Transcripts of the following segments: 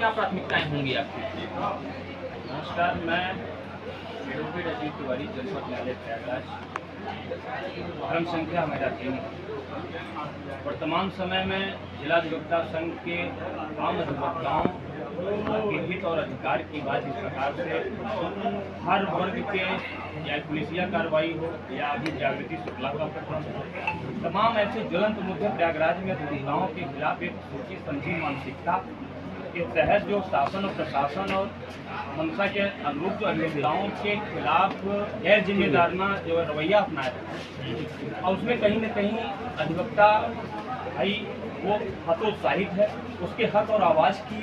क्या प्राथमिकताएं होंगी आपकी? नमस्कार, मैं एडवोकेट अजीत तिवारी, जनपद न्यायालय प्रयागराज। क्रम संख्या मेरा 3। वर्तमान समय में जिला अधिवक्ता संघ के आम अधिवक्ताओं के हित और अधिकार की बात इस प्रकार से हर वर्ग के, या पुलिसिया कार्रवाई हो या अभी जागृति शुक्ला का प्रकरण हो, तमाम ऐसे ज्वलंत मुद्दे प्रयागराज में अधिवक्ताओं के खिलाफ एक सोची समझी मानसिकता के तहत जो शासन और प्रशासन और मंशा के अनुरूप जो अधिवक्ताओं के खिलाफ गैर जिम्मेदाराना जो रवैया अपनाया है, और उसमें कहीं न कहीं अधिवक्ता भाई वो हतोत्साहित है। उसके हक और आवाज़ की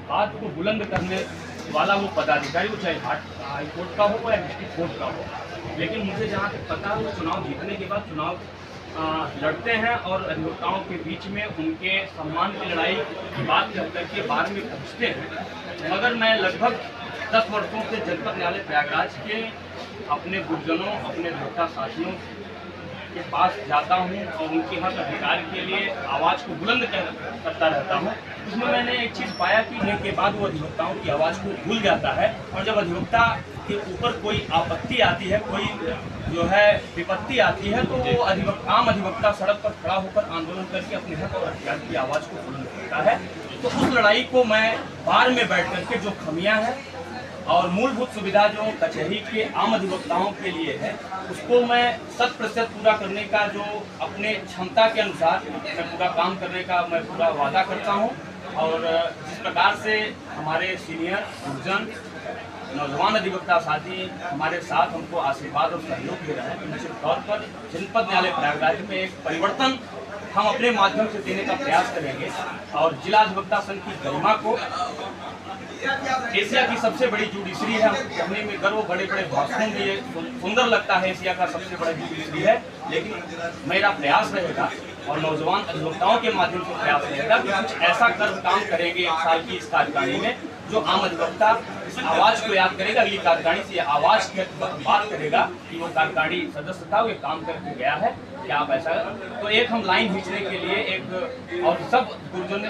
बात को बुलंद करने वाला वो पदाधिकारी, वो चाहे हाई कोर्ट का हो या डिस्ट्रिक्ट कोर्ट का हो, लेकिन मुझे जहाँ तक पता है वो चुनाव जीतने के बाद चुनाव लड़ते हैं और अधिवक्ताओं के बीच में उनके सम्मान की लड़ाई की बात करके बार में पहुँचते हैं। मगर मैं लगभग 10 वर्षों से जनपद न्यायालय प्रयागराज के अपने गुरुजनों, अपने अधिवक्ता साथियों के पास जाता हूँ और उनके हक अधिकार के लिए आवाज़ को बुलंद करता रहता हूँ। उसमें मैंने एक चीज़ पाया कि होने के बाद वो अधिवक्ताओं की आवाज़ को भूल जाता है, और जब अधिवक्ता के ऊपर कोई आपत्ति आती है, कोई जो है विपत्ति आती है, तो वो आम अधिवक्ता सड़क पर खड़ा होकर आंदोलन करके अपने हक और अधिकार की आवाज़ को बुलंद करता है। तो उस लड़ाई को मैं बार में बैठ करके जो खमियाँ हैं और मूलभूत सुविधा जो कचहरी के आम अधिवक्ताओं के लिए है, उसको मैं 100% पूरा करने का जो अपने क्षमता के अनुसार मैं पूरा काम करने का मैं पूरा वादा करता हूं। और जिस प्रकार से हमारे सीनियर गुरुजन, नौजवान अधिवक्ता साथी हमारे साथ हमको आशीर्वाद और सहयोग दे रहे हैं, निश्चित तौर पर जनपद न्यायालय प्रयागराज में एक परिवर्तन हम अपने माध्यम से देने का प्रयास करेंगे और जिला अधिवक्ता संघ की गरिमा को, एशिया की सबसे बड़ी जुडिशरी है, कहने में गर्व, बड़े बड़े भाषण दिए, सुंदर लगता है, एशिया का सबसे बड़ा जुडिशरी है, लेकिन मेरा प्रयास रहेगा और नौजवान अधिवक्ताओं के माध्यम से प्रयास रहेगा कि कुछ ऐसा काम करेंगे 1 साल की इस कार्यकारिणी में, जो आम अधिवक्ता इस आवाज़ को याद करेगा, अगली कार्यकारिणी से आवाज़ की बात करेगा कि वो कार्यकारिणी सदस्य था, वो काम करके गया है, क्या आप ऐसा। तो एक हम लाइन खींचने के लिए एक और सब गुरुजन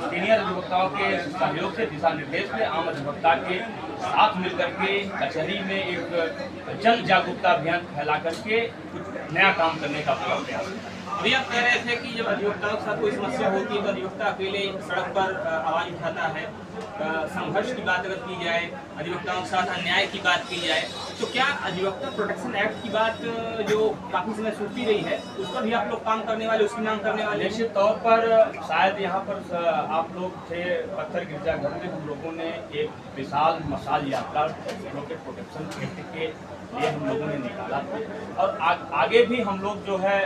सीनियर अधिवक्ताओं के सहयोग से, दिशा निर्देश से आम अधिवक्ता के साथ मिलकर के कचहरी में एक जन जागरूकता अभियान फैला करके कुछ नया काम करने का पूरा प्रयास है। अभी आप कह रहे थे कि जब अधिवक्ताओं के साथ कोई समस्या होती है तो अधिवक्ता अकेले सड़क पर आवाज़ उठाता है। संघर्ष की बात अगर की जाए, अधिवक्ताओं के साथ अन्याय की बात की जाए, तो क्या अधिवक्ता प्रोटेक्शन एक्ट की बात जो काफ़ी समय सुनती रही है, उस पर भी आप लोग काम करने वाले, उसकी मांग करने वाले? निश्चित तौर पर शायद यहाँ पर आप लोग थे पत्थर गिरजाघर में, हम लोगों ने एक विशाल मशाल यात्रा एडवोकेट प्रोटेक्शन एक्ट के लिए हम लोगों ने निकाला था, और आगे भी हम लोग जो है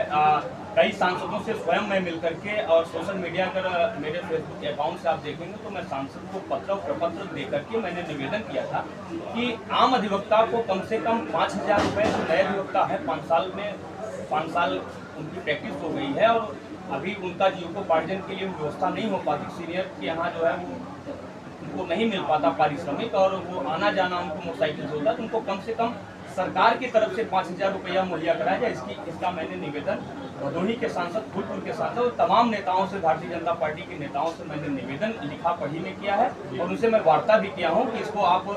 कई सांसदों से स्वयं मैं मिलकर के, और सोशल मीडिया पर मेरे फेसबुक अकाउंट से आप देखेंगे तो मैं सांसद को पत्र और प्रपत्र दे करके मैंने निवेदन किया था कि आम अधिवक्ता को कम से कम 5,000 रुपये, जो नए अधिवक्ता है 5 साल उनकी प्रैक्टिस हो गई है और अभी उनका जीविकोपार्जन के लिए व्यवस्था नहीं हो पाती, सीनियर के यहाँ जो है वो उनको नहीं मिल पाता पारिश्रमिक, और वो आना जाना उनको मोटरसाइकिल से होता है, तो उनको कम से कम सरकार की तरफ से 5,000 रुपया मुहैया कराया जाए। इसका मैंने निवेदन भदोही के सांसद, फूलपुर के सांसद और तमाम नेताओं से, भारतीय जनता पार्टी के नेताओं से मैंने निवेदन लिखा पढ़ी में किया है, और उनसे मैं वार्ता भी किया हूं कि इसको आप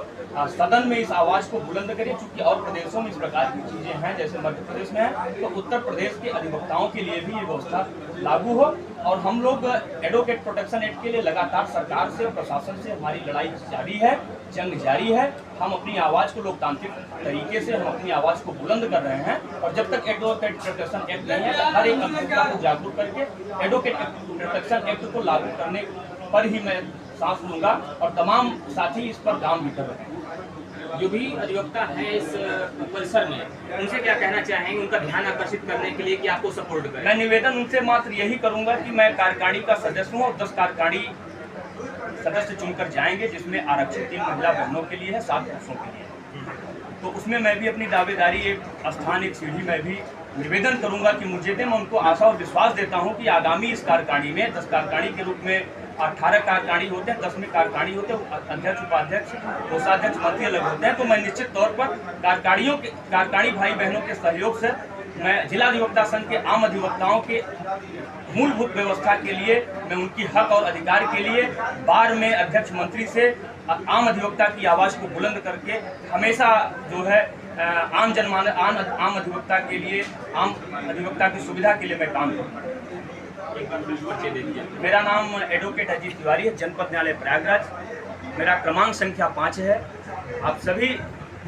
सदन में इस आवाज़ को बुलंद करिए, चूँकि और प्रदेशों में इस प्रकार की चीज़ें हैं, जैसे मध्य प्रदेश में है, तो उत्तर प्रदेश के अधिवक्ताओं के लिए भी ये व्यवस्था लागू हो। और हम लोग एडवोकेट प्रोटेक्शन एक्ट के लिए लगातार सरकार से और प्रशासन से हमारी लड़ाई जारी है, जंग जारी है। हम अपनी आवाज़ को लोकतांत्रिक तरीके से हम अपनी आवाज़ को बुलंद कर रहे हैं, और जब तक एडवोकेट प्रोटेक्शन एक्ट नहीं है तो हर एक अधिवक्ता को जागरूक करके एडवोकेट प्रोटेक्शन एक्ट को लागू करने पर ही मैं सांस लूँगा, और तमाम साथी इस पर काम भी कर रहे हैं। जो भी अधिवक्ता हैं इस परिसर में, उनसे क्या कहना चाहेंगे उनका ध्यान आकर्षित करने के लिए कि आपको सपोर्ट करें? मैं निवेदन उनसे मात्र यही करूंगा कि मैं कार्यकारिणी का सदस्य हूँ और 10 कार्यकारिणी सदस्य चुनकर जाएंगे, जिसमें आरक्षित 3 महिला बहनों के लिए है, 7 पुरुषों के लिए। तो उसमें मैं भी अपनी दावेदारी, एक स्थान, एक सीढ़ी मैं भी निवेदन करूंगा कि मुझे दें। मैं उनको आशा और विश्वास देता हूं कि आगामी इस कार्यकारिणी में 10 कार्यकारिणी के रूप में 18 कार्यकारिणी होते हैं, 10 में कार्यकारिणी होते हैं, अध्यक्ष, उपाध्यक्ष, कोषाध्यक्ष, मंत्री अलग होते हैं। तो मैं निश्चित तौर पर कार्यकारिणी भाई बहनों के सहयोग से मैं जिला अधिवक्ता संघ के आम अधिवक्ताओं के मूलभूत व्यवस्था के लिए, मैं उनकी हक और अधिकार के लिए बार में अध्यक्ष मंत्री से आम अधिवक्ता की आवाज़ को बुलंद करके हमेशा जो है आम अधिवक्ता के लिए, आम अधिवक्ता की सुविधा के लिए मैं काम करूँगा। एक बार फिर परिचय दे दिया। मेरा नाम एडवोकेट अजीत तिवारी है, जनपद न्यायालय प्रयागराज। मेरा क्रमांक संख्या 5 है।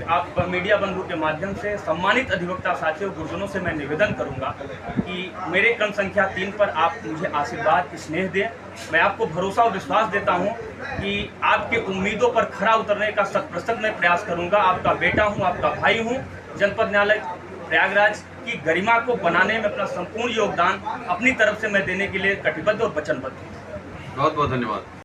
आप मीडिया बंधु के माध्यम से सम्मानित अधिवक्ता साथियों, गुरुजनों से मैं निवेदन करूंगा कि मेरे क्रम संख्या 3 पर आप मुझे आशीर्वाद, स्नेह दें। मैं आपको भरोसा और विश्वास देता हूं कि आपके उम्मीदों पर खरा उतरने का शत प्रतिशत मैं प्रयास करूंगा। आपका बेटा हूं, आपका भाई हूं। जनपद न्यायालय प्रयागराज की गरिमा को बनाने में अपना संपूर्ण योगदान अपनी तरफ से मैं देने के लिए कटिबद्ध और वचनबद्ध हूँ। बहुत बहुत धन्यवाद।